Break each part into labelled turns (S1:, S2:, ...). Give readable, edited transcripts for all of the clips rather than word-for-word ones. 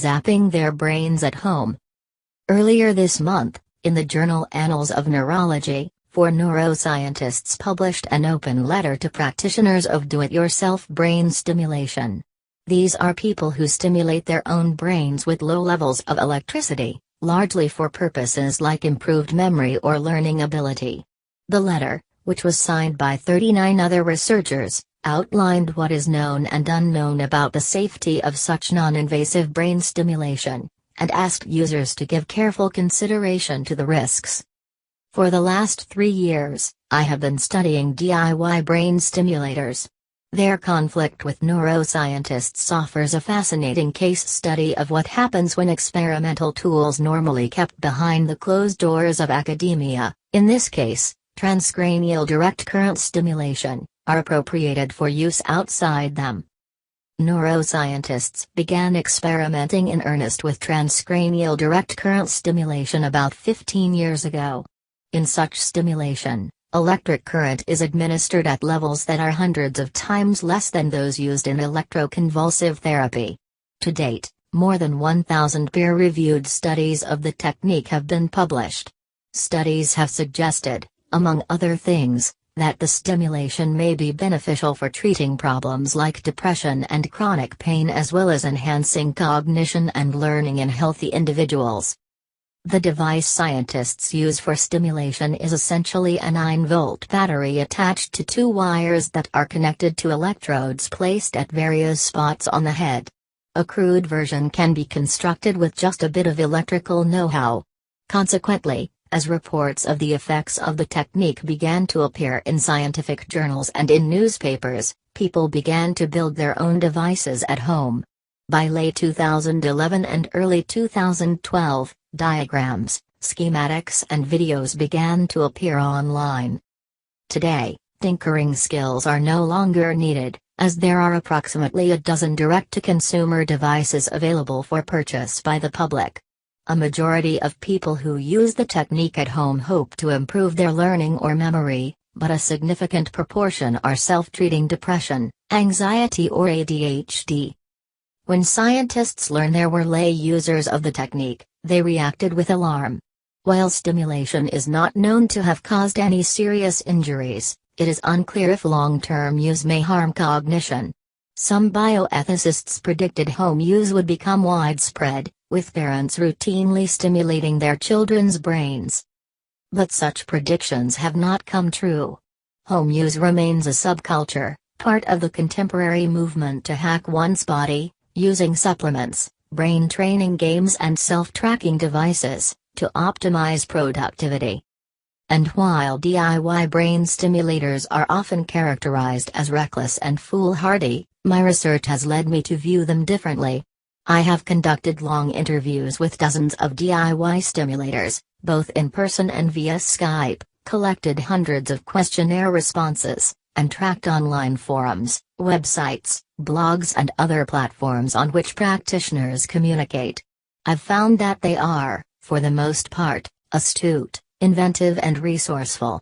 S1: zapping their brains at home. Earlier this month, in the journal Annals of Neurology, 4 neuroscientists published an open letter to practitioners of do-it-yourself brain stimulation. These are people who stimulate their own brains with low levels of electricity, largely for purposes like improved memory or learning ability. The letter, which was signed by 39 other researchers, outlined what is known and unknown about the safety of such non-invasive brain stimulation, and asked users to give careful consideration to the risks. For the last 3 years, I have been studying DIY brain stimulators. Their conflict with neuroscientists offers a fascinating case study of what happens when experimental tools normally kept behind the closed doors of academia, in this case, transcranial direct current stimulation, are appropriated for use outside them. Neuroscientists began experimenting in earnest with transcranial direct current stimulation about 15 years ago. In such stimulation, electric current is administered at levels that are hundreds of times less than those used in electroconvulsive therapy. To date, more than 1,000 peer-reviewed studies of the technique have been published. Studies have suggested, among other things, that the stimulation may be beneficial for treating problems like depression and chronic pain as well as enhancing cognition and learning in healthy individuals. The device scientists use for stimulation is essentially a 9-volt battery attached to 2 wires that are connected to electrodes placed at various spots on the head. A crude version can be constructed with just a bit of electrical know-how. Consequently, as reports of the effects of the technique began to appear in scientific journals and in newspapers, people began to build their own devices at home. By late 2011 and early 2012, diagrams, schematics and videos began to appear online. Today, tinkering skills are no longer needed, as there are approximately a dozen direct-to-consumer devices available for purchase by the public. A majority of people who use the technique at home hope to improve their learning or memory, but a significant proportion are self-treating depression, anxiety or ADHD. When scientists learned there were lay users of the technique, they reacted with alarm. While stimulation is not known to have caused any serious injuries, it is unclear if long-term use may harm cognition. Some bioethicists predicted home use would become widespread, with parents routinely stimulating their children's brains. But such predictions have not come true. Home use remains a subculture, part of the contemporary movement to hack one's body, using supplements, brain training games and self-tracking devices, to optimize productivity. And while DIY brain stimulators are often characterized as reckless and foolhardy, my research has led me to view them differently. I have conducted long interviews with dozens of DIY stimulators, both in person and via Skype, collected hundreds of questionnaire responses, and tracked online forums, websites, blogs and other platforms on which practitioners communicate. I've found that they are, for the most part, astute, inventive and resourceful.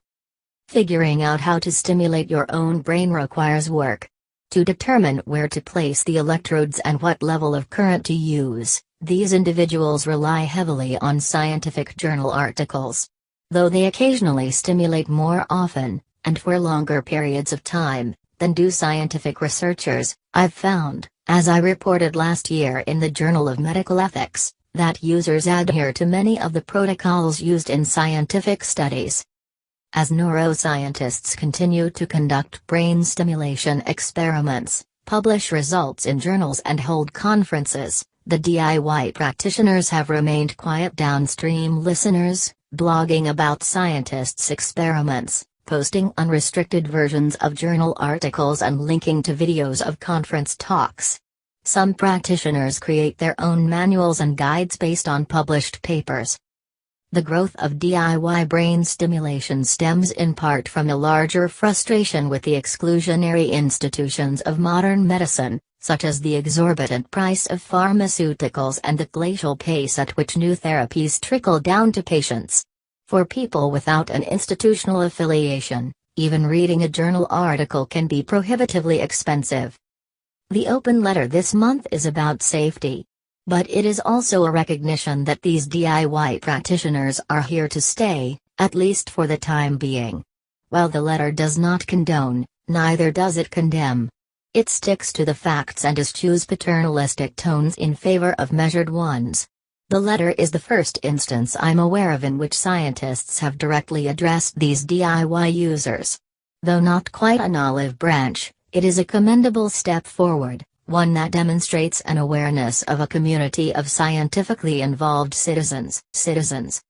S1: Figuring out how to stimulate your own brain requires work. To determine where to place the electrodes and what level of current to use, these individuals rely heavily on scientific journal articles. Though they occasionally stimulate more often, and for longer periods of time, than do scientific researchers, I've found, as I reported last year in the Journal of Medical Ethics, that users adhere to many of the protocols used in scientific studies. As neuroscientists continue to conduct brain stimulation experiments, publish results in journals and hold conferences, the DIY practitioners have remained quiet downstream listeners, blogging about scientists' experiments, posting unrestricted versions of journal articles and linking to videos of conference talks. Some practitioners create their own manuals and guides based on published papers. The growth of DIY brain stimulation stems in part from a larger frustration with the exclusionary institutions of modern medicine, such as the exorbitant price of pharmaceuticals and the glacial pace at which new therapies trickle down to patients. For people without an institutional affiliation, even reading a journal article can be prohibitively expensive. The open letter this month is about safety. But it is also a recognition that these DIY practitioners are here to stay, at least for the time being. While the letter does not condone, neither does it condemn. It sticks to the facts and eschews paternalistic tones in favor of measured ones. The letter is the first instance I'm aware of in which scientists have directly addressed these DIY users. Though not quite an olive branch, it is a commendable step forward, one that demonstrates an awareness of a community of scientifically involved citizens.